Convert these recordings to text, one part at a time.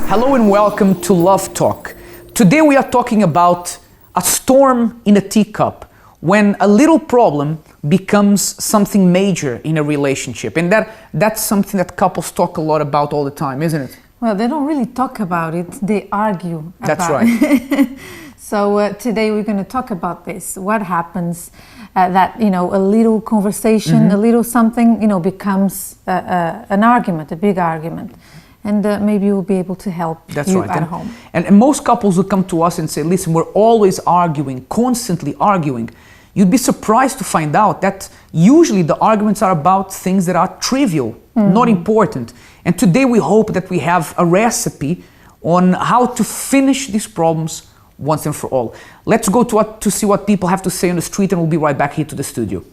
Hello and welcome to Love Talk. Today we are talking about a storm in a teacup, when a little problem becomes something major in a relationship. And that's something that couples talk a lot about all the time, isn't it? Well, they don't really talk about it, they argue about it. That's right. So today we're going to talk about this. What happens that, a little conversation, a little something, becomes an argument, a big argument. And maybe we'll be able to help you at home. And most couples will come to us and say, listen, we're always arguing, constantly arguing. You'd be surprised to find out that usually the arguments are about things that are trivial, not important. And today we hope that we have a recipe on how to finish these problems once and for all. Let's go to see what people have to say on the street, and we'll be right back here to the studio.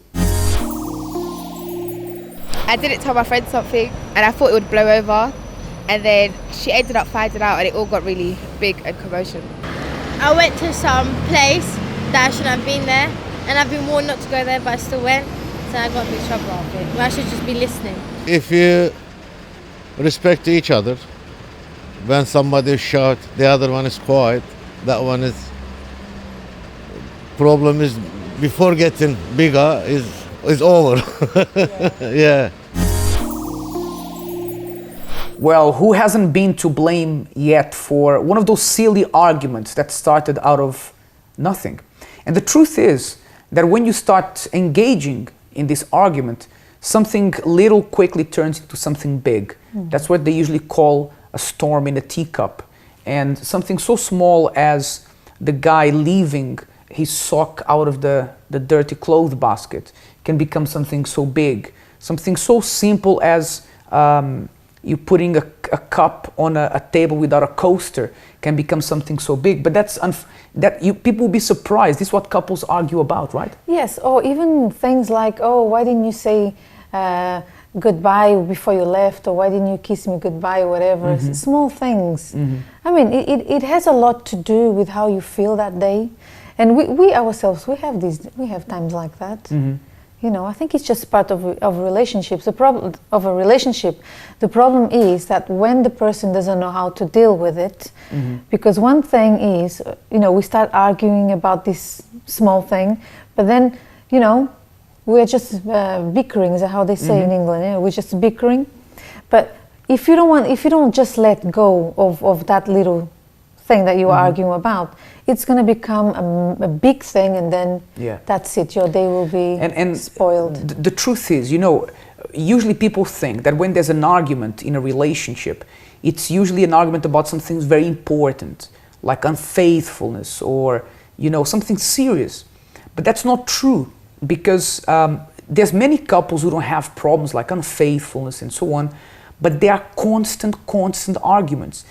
I didn't tell my friend something and I thought it would blow over. And then she ended up finding out and it all got really big and commotion. I went to some place that I shouldn't have been there, and I've been warned not to go there, but I still went, so I got in big trouble out of it. I should just be listening. If you respect each other, when somebody shout, the other one is quiet, that one is, problem is, before getting bigger, is over. Yeah. Well, who hasn't been to blame yet for one of those silly arguments that started out of nothing? And the truth is that when you start engaging in this argument, something little quickly turns into something big. That's what they usually call a storm in a teacup. And something so small as the guy leaving his sock out of the dirty clothes basket can become something so big. Something so simple as you putting a cup on a table without a coaster can become something so big. But people will be surprised. This is what couples argue about, right? Yes, or even things like, oh, why didn't you say goodbye before you left, or why didn't you kiss me goodbye, or whatever. Small things. I mean, it has a lot to do with how you feel that day. And we ourselves, we have times like that. I think it's just part of relationships. The problem of a relationship, the problem is that when the person doesn't know how to deal with it, because one thing is, we start arguing about this small thing, but then, we're just bickering, is that how they say in England? Yeah? We're just bickering. But if you don't just let go of that little thing that you are arguing about, it's going to become a big thing, and then that's it. Your day will be spoiled. The truth is, usually people think that when there's an argument in a relationship, it's usually an argument about something very important, like unfaithfulness or, something serious. But that's not true, because there's many couples who don't have problems like unfaithfulness and so on, but they are constant arguments.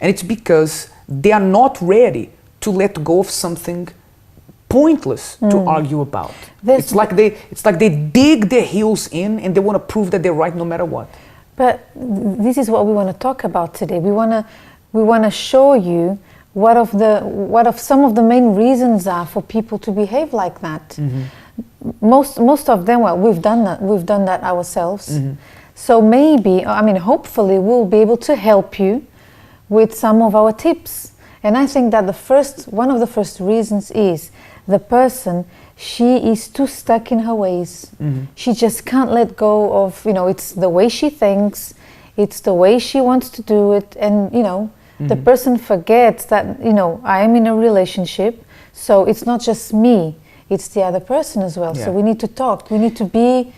And it's because they are not ready to let go of something pointless to argue about. It's like they dig their heels in and they want to prove that they're right no matter what. But this is what we want to talk about today. We want to show you what some of the main reasons are for people to behave like that. Most of them, well, we've done that ourselves. So maybe, hopefully we'll be able to help you with some of our tips. And I think that one of the first reasons is the person, she is too stuck in her ways. She just can't let go of, it's the way she thinks, it's the way she wants to do it. And, the person forgets that, I am in a relationship, so it's not just me, it's the other person as well. Yeah. So we need to talk, we need to be,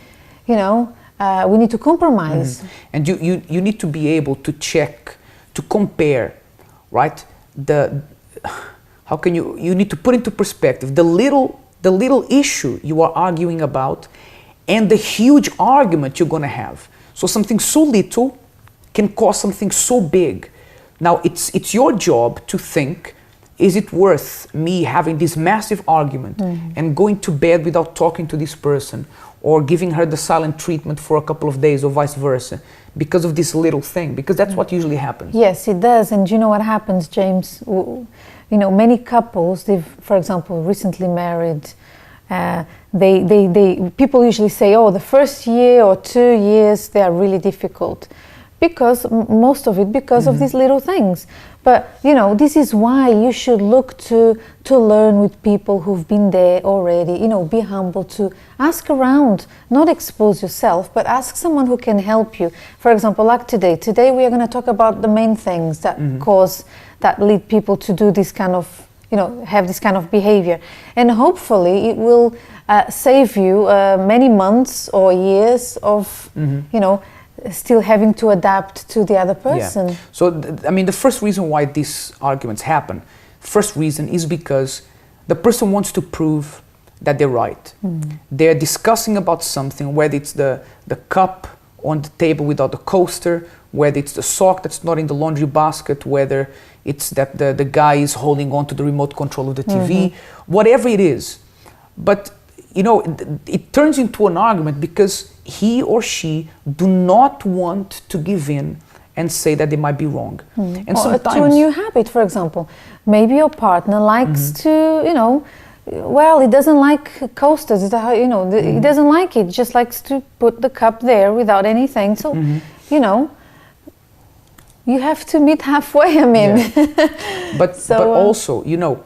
we need to compromise. And you need to be able to check, to compare, right? You need to put into perspective the little issue you are arguing about and the huge argument you're going to have. So something so little can cause something so big. Now it's your job to think, is it worth me having this massive argument and going to bed without talking to this person, or giving her the silent treatment for a couple of days, or vice versa, because of this little thing? Because that's what usually happens. Yes, it does. And you know what happens, James? Many couples, they've, for example, recently married, people usually say, oh, the first year or 2 years, they are really difficult. because most of it because of these little things. But you know, this is why you should look to learn with people who've been there already. You know, be humble, to ask around, not expose yourself, but ask someone who can help you. For example, like today we are going to talk about the main things that that lead people to do this kind of, you know, have this kind of behavior, and hopefully it will save you many months or years of you know, still having to adapt to the other person. Yeah. So, I mean, the first reason why these arguments happen, first reason is because the person wants to prove that they're right. They're discussing about something, whether it's the cup on the table without the coaster, whether it's the sock that's not in the laundry basket, whether it's that the guy is holding on to the remote control of the TV, whatever it is. But, you know, it turns into an argument because he or she do not want to give in and say that they might be wrong. And or sometimes to a new habit, for example. Maybe your partner likes to, you know, well, he doesn't like coasters, you know, he doesn't like it, just likes to put the cup there without anything. So, you know, you have to meet halfway, I mean. But also, you know,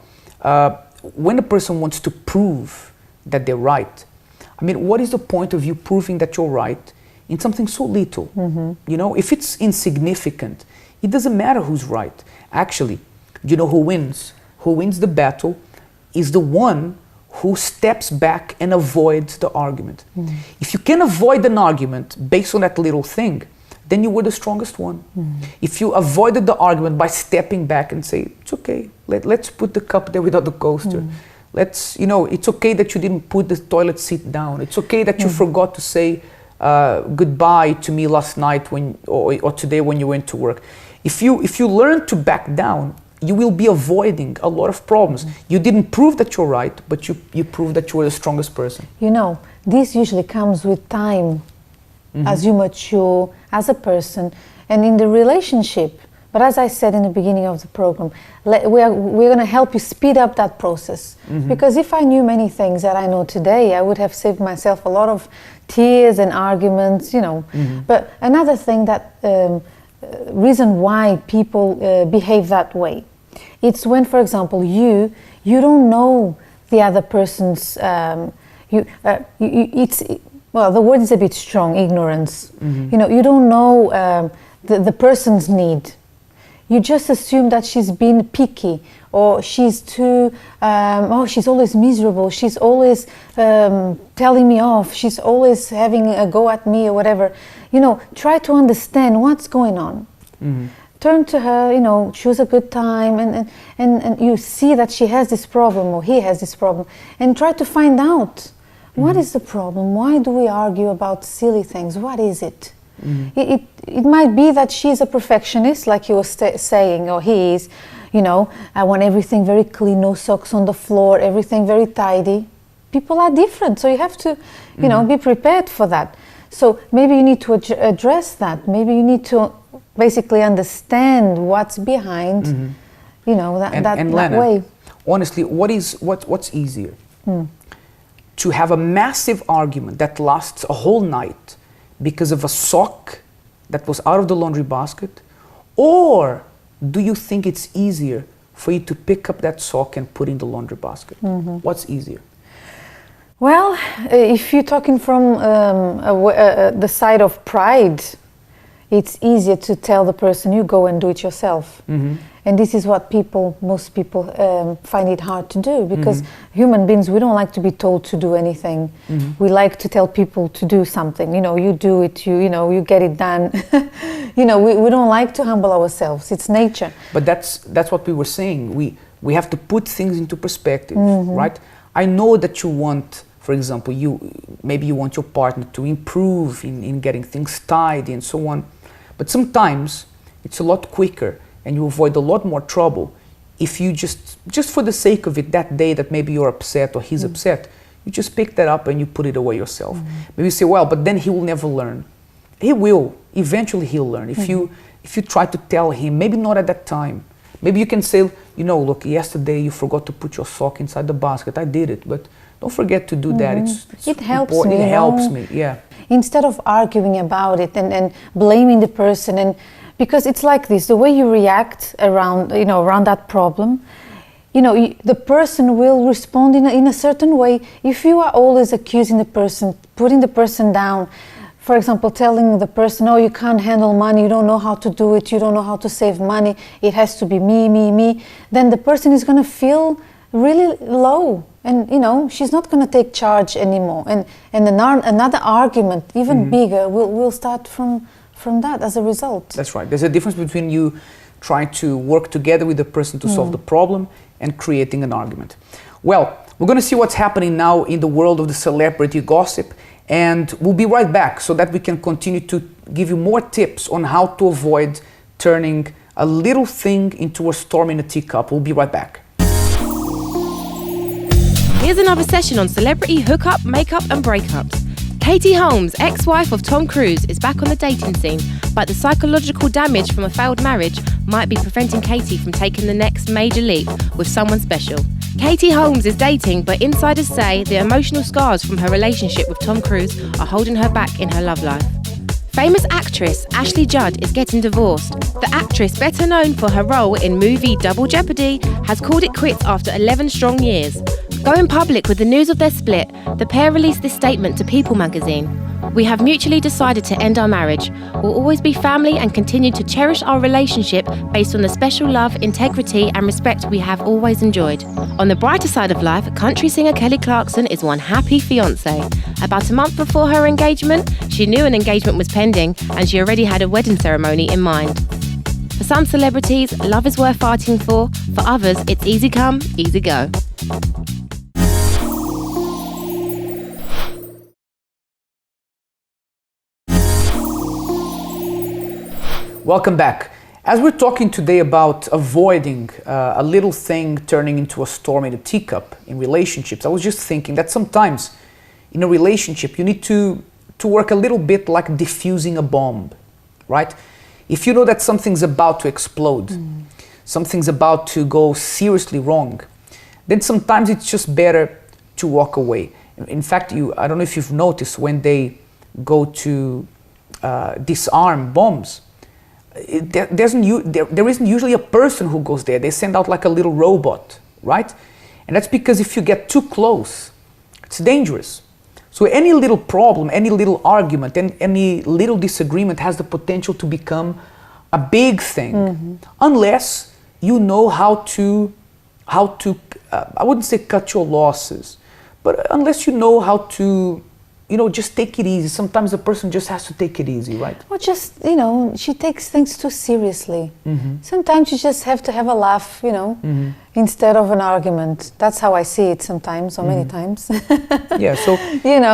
when a person wants to prove that they're right, I mean, what is the point of you proving that you're right in something so little? You know, if it's insignificant, it doesn't matter who's right. Actually, you know who wins? Who wins the battle is the one who steps back and avoids the argument. If you can avoid an argument based on that little thing, then you were the strongest one. If you avoided the argument by stepping back and say, it's okay, let's put the cup there without the coaster. Let's, you know, it's okay that you didn't put the toilet seat down. It's okay that you forgot to say goodbye to me last night or today when you went to work. If you learn to back down, you will be avoiding a lot of problems. You didn't prove that you're right, but you proved that you were the strongest person. You know, this usually comes with time, as you mature as a person and in the relationship. But as I said in the beginning of the program, we're going to help you speed up that process. Because if I knew many things that I know today, I would have saved myself a lot of tears and arguments, you know. But another thing that reason why people behave that way, it's when, for example, you don't know the other person's well, the word is a bit strong, ignorance. You know, you don't know the person's need. You just assume that she's being picky, or she's too, she's always miserable, she's always telling me off, she's always having a go at me or whatever. You know, try to understand what's going on. Turn to her, you know, choose a good time, and you see that she has this problem or he has this problem, and try to find out what is the problem. Why do we argue about silly things? What is it? It might be that she's a perfectionist, like you were saying, or he is. You know, I want everything very clean, no socks on the floor, everything very tidy. People are different, so you have to, you know, be prepared for that. So maybe you need to address that. Maybe you need to basically understand what's behind, you know, that Lena, way. Honestly, what's easier? To have a massive argument that lasts a whole night because of a sock that was out of the laundry basket? Or do you think it's easier for you to pick up that sock and put in the laundry basket? What's easier? Well, if you're talking from the side of pride, it's easier to tell the person, you go and do it yourself. And this is what most people find it hard to do, because human beings, we don't like to be told to do anything. We like to tell people to do something. You know, you do it, you know, you get it done. You know, we don't like to humble ourselves. It's nature. But that's what we were saying. We have to put things into perspective, right? I know that you want, for example, maybe you want your partner to improve in getting things tidy and so on. But sometimes it's a lot quicker and you avoid a lot more trouble if you just for the sake of it, that day that maybe you're upset or he's upset, you just pick that up and you put it away yourself. Maybe you say, well, but then he will never learn. He will. Eventually he'll learn. If you try to tell him, maybe not at that time. Maybe you can say, you know, look, yesterday you forgot to put your sock inside the basket. I did it, but don't forget to do that. It's it helps important. me. It helps me, yeah. instead of arguing about it and blaming the person, and because it's like this, the way you react around that problem, the person will respond in a certain way. If you are always accusing the person, putting the person down, for example, telling the person, oh, you can't handle money, you don't know how to do it, you don't know how to save money, it has to be me, then the person is going to feel really low, and she's not going to take charge anymore, and another argument, even bigger, will start from that as a result. That's right. There's a difference between you trying to work together with the person to solve the problem and creating an argument. Well, we're going to see what's happening now in the world of the celebrity gossip, and we'll be right back so that we can continue to give you more tips on how to avoid turning a little thing into a storm in a teacup. We'll be right back. Here's another session on celebrity hookup, makeup and breakups. Katie Holmes, ex-wife of Tom Cruise, is back on the dating scene, but the psychological damage from a failed marriage might be preventing Katie from taking the next major leap with someone special. Katie Holmes is dating, but insiders say the emotional scars from her relationship with Tom Cruise are holding her back in her love life. Famous actress Ashley Judd is getting divorced. The actress, better known for her role in movie Double Jeopardy, has called it quits after 11 strong years. Going public with the news of their split, the pair released this statement to People magazine. We have mutually decided to end our marriage. We'll always be family and continue to cherish our relationship based on the special love, integrity and respect we have always enjoyed. On the brighter side of life, country singer Kelly Clarkson is one happy fiancé. About a month before her engagement, she knew an engagement was pending and she already had a wedding ceremony in mind. For some celebrities, love is worth fighting for. For others, it's easy come, easy go. Welcome back. As we're talking today about avoiding a little thing turning into a storm in a teacup in relationships, I was just thinking that sometimes in a relationship you need to work a little bit like diffusing a bomb, right? If you know that something's about to explode, something's about to go seriously wrong, then sometimes it's just better to walk away. In fact, I don't know if you've noticed when they go to disarm bombs, there isn't usually a person who goes there. They send out like a little robot, right? And that's because if you get too close, it's dangerous. So any little problem, any little argument, and any little disagreement has the potential to become a big thing, unless you know how to I wouldn't say cut your losses, but unless you know how to just take it easy. Sometimes a person just has to take it easy, right? Or just, she takes things too seriously. Sometimes you just have to have a laugh, instead of an argument. That's how I see it sometimes, or many times. Yeah, so...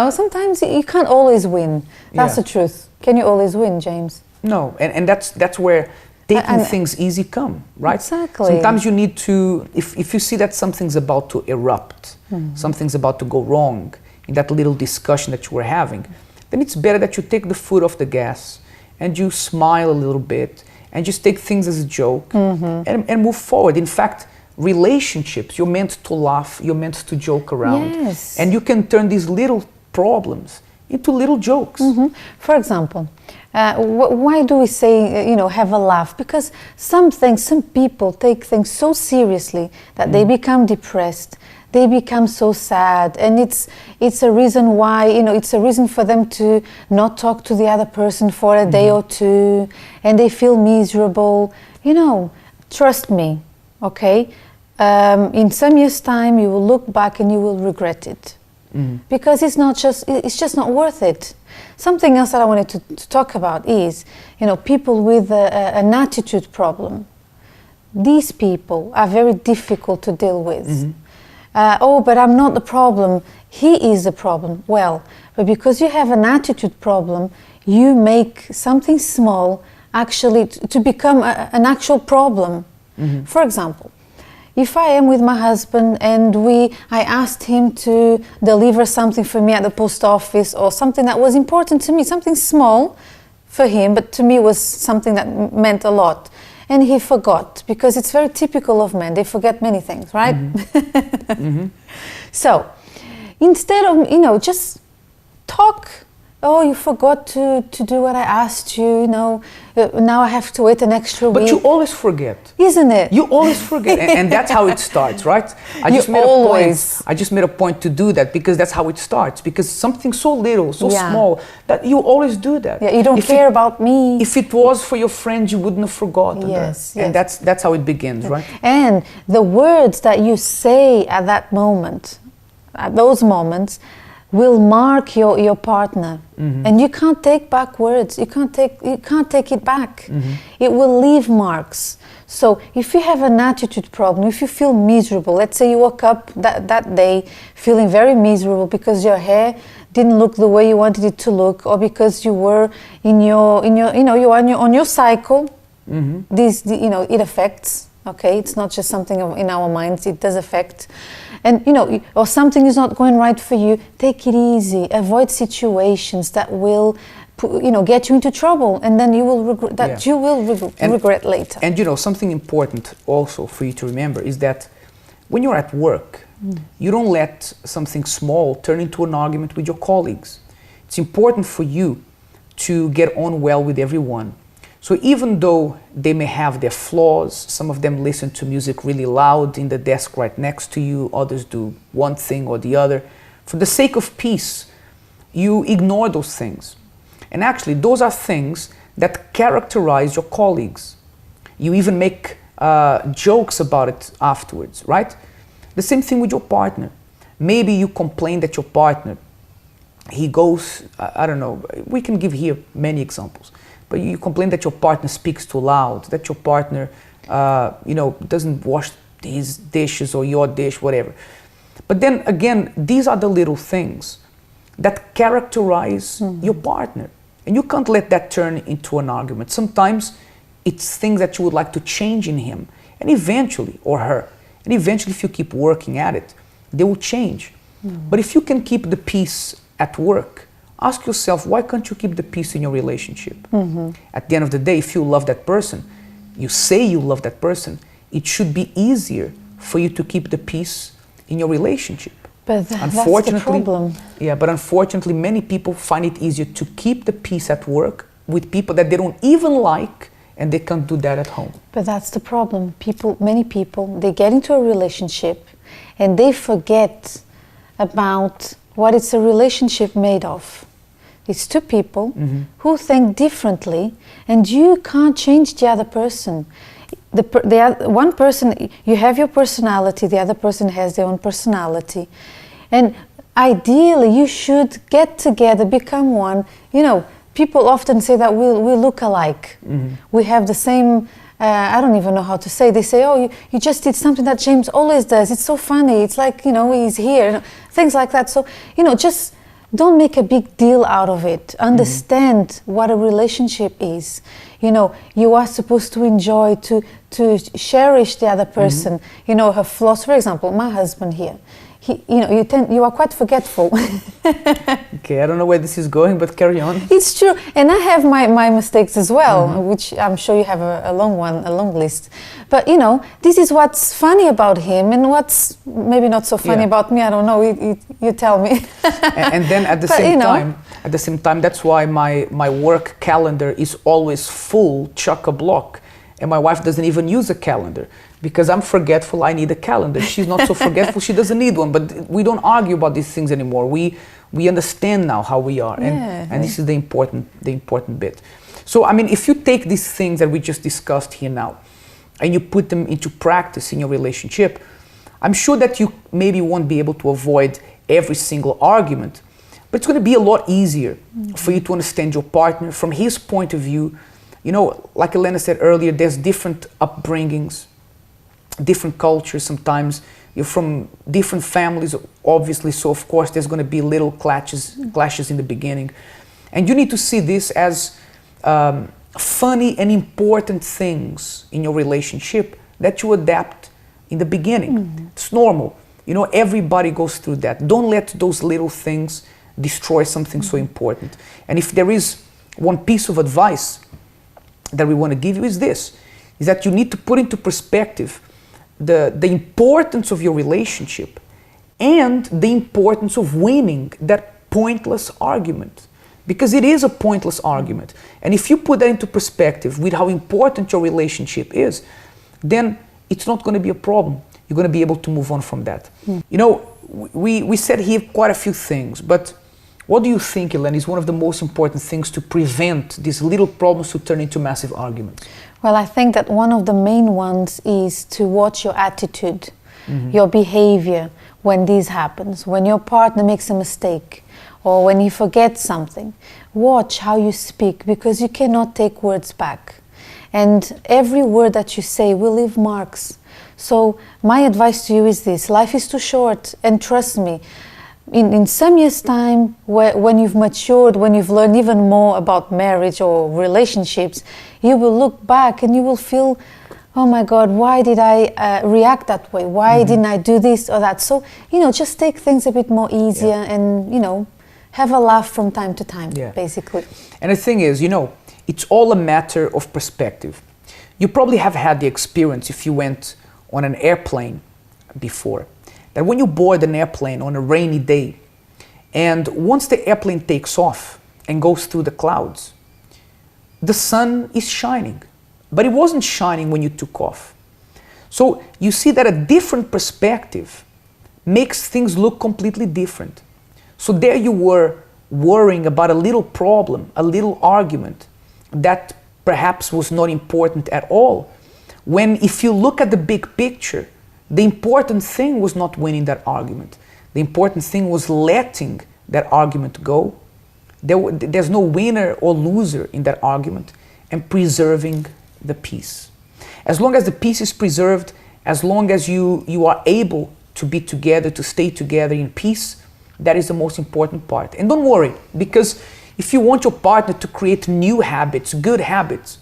sometimes you can't always win. That's the truth. Can you always win, James? No, and that's where taking things easy come, right? Exactly. Sometimes you need to, if you see that something's about to erupt, something's about to go wrong, in that little discussion that you were having, then it's better that you take the foot off the gas and you smile a little bit and just take things as a joke and move forward. In fact, relationships, you're meant to laugh, you're meant to joke around. Yes. And you can turn these little problems into little jokes. For example, why do we say, have a laugh? Because some people take things so seriously that they become depressed. They become so sad, and it's a reason why, it's a reason for them to not talk to the other person for a day or two, and they feel miserable. Trust me, okay? In some years' time, you will look back and you will regret it, because it's just not worth it. Something else that I wanted to talk about is, people with an attitude problem. These people are very difficult to deal with. But I'm not the problem. He is the problem. Well, but because you have an attitude problem, you make something small actually to become an actual problem. For example, if I am with my husband and I asked him to deliver something for me at the post office, or something that was important to me, something small for him, but to me was something that meant a lot. And he forgot, because it's very typical of men. They forget many things, right? So instead of, just talk oh, you forgot to do what I asked you, now I have to wait an extra week. But you always forget. Isn't it? You always forget, and that's how it starts, right? I just made a point to do that because that's how it starts. Because something so little, so small, that you always do that. Yeah, you don't care about me. If it was for your friends, you wouldn't have forgotten yes, that. And that's how it begins, right? And the words that you say at that moment, at those moments, will mark your partner. And you can't take back words. You can't take it back. It will leave marks. So if you have an attitude problem, if you feel miserable, let's say you woke up that day feeling very miserable because your hair didn't look the way you wanted it to look, or because you were on your cycle, it affects. Okay, it's not just something in our minds, it does affect. And or something is not going right for you, take it easy. Avoid situations that will get you into trouble, and then you will regret later. And something important also for you to remember is that when you're at work, you don't let something small turn into an argument with your colleagues. It's important for you to get on well with everyone. So even though they may have their flaws, some of them listen to music really loud in the desk right next to you, others do one thing or the other, for the sake of peace, you ignore those things. And actually, those are things that characterize your colleagues. You even make jokes about it afterwards, right? The same thing with your partner. Maybe you complain that your partner, he goes, I don't know, we can give here many examples. But you complain that your partner speaks too loud, that your partner, doesn't wash his dishes or your dish, whatever. But then again, these are the little things that characterize your partner. And you can't let that turn into an argument. Sometimes it's things that you would like to change in him, and eventually, or her. And eventually, if you keep working at it, they will change. But if you can keep the peace at work, ask yourself, why can't you keep the peace in your relationship? At the end of the day, if you love that person, you say you love that person, it should be easier for you to keep the peace in your relationship. But that's the problem. Yeah, but unfortunately, many people find it easier to keep the peace at work with people that they don't even like, and they can't do that at home. But that's the problem. Many people, they get into a relationship and they forget about what it's a relationship made of. It's two people who think differently, and you can't change the other person. One person, you have your personality, the other person has their own personality. And ideally, you should get together, become one. People often say that we look alike. We have the same, I don't even know how to say. They say, oh, you just did something that James always does. It's so funny. It's like, he's here. Things like that. So, just don't make a big deal out of it. Understand what a relationship is. You are supposed to enjoy, to cherish the other person. Her flaws. For example, my husband here. You are quite forgetful. Okay, I don't know where this is going, but carry on. It's true, and I have my mistakes as well, which I'm sure you have a long list. But this is what's funny about him, and what's maybe not so funny about me. I don't know. You tell me. And then at the same time, that's why my work calendar is always full, chock-a-block, and my wife doesn't even use a calendar. Because I'm forgetful, I need a calendar. She's not so forgetful, she doesn't need one. But we don't argue about these things anymore. We understand now how we are, and this is the important bit. So if you take these things that we just discussed here now, and you put them into practice in your relationship, I'm sure that you maybe won't be able to avoid every single argument, but it's going to be a lot easier for you to understand your partner from his point of view. Like Elena said earlier, there's different upbringings, different cultures. Sometimes you're from different families, obviously, so of course there's going to be little clashes in the beginning, and you need to see this as funny and important things in your relationship that you adapt in the beginning. It's normal. Everybody goes through that. Don't let those little things destroy something so important. And if there is one piece of advice that we want to give you, is that you need to put into perspective the importance of your relationship and the importance of winning that pointless argument. because it is a pointless argument. And if you put that into perspective with how important your relationship is, then it's not going to be a problem. You're going to be able to move on from that. You know, we said here quite a few things, but what do you think, Elena, is one of the most important things to prevent these little problems to turn into massive arguments? Well, I think that one of the main ones is to watch your attitude, your behavior when this happens, when your partner makes a mistake or when he forgets something. Watch how you speak, because you cannot take words back. And every word that you say will leave marks. So my advice to you is this: life is too short, and trust me, in some years' time, when you've matured, when you've learned even more about marriage or relationships, you will look back and you will feel, oh my God, why did I react that way? Why didn't I do this or that? So, you know, just take things a bit more easier and, you know, have a laugh from time to time, basically. And the thing is, you know, it's all a matter of perspective. You probably have had the experience, if you went on an airplane before, that when you board an airplane on a rainy day, and once the airplane takes off and goes through the clouds, the sun is shining, but it wasn't shining when you took off. So you see that a different perspective makes things look completely different. So there you were worrying about a little problem, a little argument that perhaps was not important at all, when if you look at the big picture, the important thing was not winning that argument. The important thing was letting that argument go. There's no winner or loser in that argument, and preserving the peace. As long as the peace is preserved, as long as you are able to be together, to stay together in peace, that is the most important part. And don't worry, because if you want your partner to create new habits, good habits,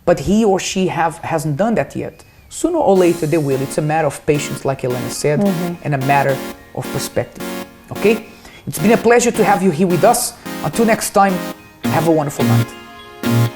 but he or she hasn't done that yet, sooner or later they will. It's a matter of patience, like Elena said, and a matter of perspective. Okay? It's been a pleasure to have you here with us. Until next time, have a wonderful night.